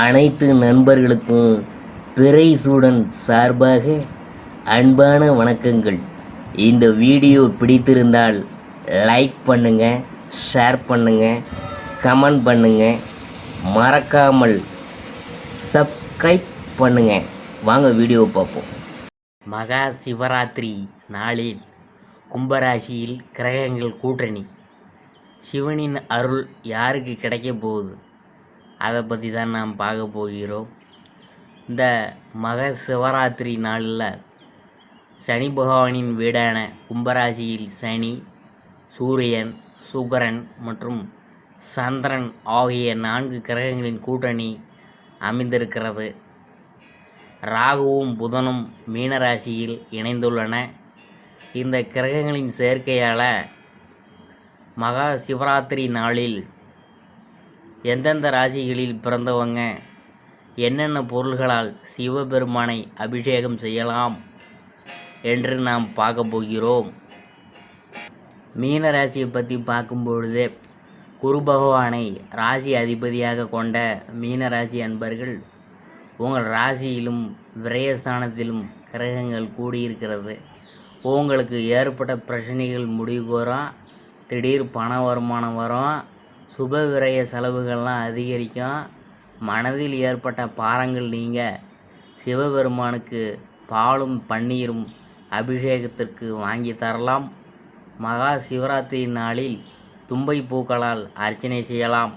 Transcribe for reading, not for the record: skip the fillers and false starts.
அனைத்து நண்பர்களுக்கும் பிறைசூடன் சார்பாக அன்பான வணக்கங்கள். இந்த வீடியோ பிடித்திருந்தால் லைக் பண்ணுங்கள், ஷேர் பண்ணுங்கள், கமெண்ட் பண்ணுங்கள், மறக்காமல் சப்ஸ்கிரைப் பண்ணுங்கள். வாங்க வீடியோ பார்ப்போம். மகா சிவராத்திரி நாளில் கும்பராசியில் கிரகங்கள் கூட்டணி. சிவனின் அருள் யாருக்கு கிடைக்க போகுது, அதை பற்றி தான் நாம் பார்க்க போகிறோம். இந்த மக சிவராத்திரி நாளில் சனி பகவானின் வீடான கும்பராசியில் சனி, சூரியன், சுக்கிரன் மற்றும் சந்திரன் ஆகிய 4 கிரகங்களின் கூட்டணி அமைந்திருக்கிறது. ராகுவும் புதனும் மீனராசியில் இணைந்துள்ளன. இந்த கிரகங்களின் சேர்க்கையால் மகா சிவராத்திரி நாளில் எந்தெந்த ராசிகளில் பிறந்தவங்க என்னென்ன பொருள்களால் சிவபெருமானை அபிஷேகம் செய்யலாம் என்று நாம் பார்க்க போகிறோம். மீன ராசியை பற்றி பார்க்கும்பொழுது குரு பகவானை ராசி அதிபதியாக கொண்ட மீனராசி அன்பர்கள் உங்கள் ராசியிலும் விரயஸ்தானத்திலும் கிரகங்கள் கூடியிருக்கிறது. உங்களுக்கு ஏற்பட்ட பிரச்சனைகள் முடிவு வரும், திடீர் பண வருமானம் வரும், சுப விரய செலவுகள்லாம் அதிகரிக்கும். மனதில் ஏற்பட்ட பாரங்கள் நீங்க சிவபெருமானுக்கு பாலும் பன்னீரும் அபிஷேகத்திற்கு வாங்கி தரலாம். மகா சிவராத்திரி நாளில் தும்பை பூக்களால் அர்ச்சனை செய்யலாம்.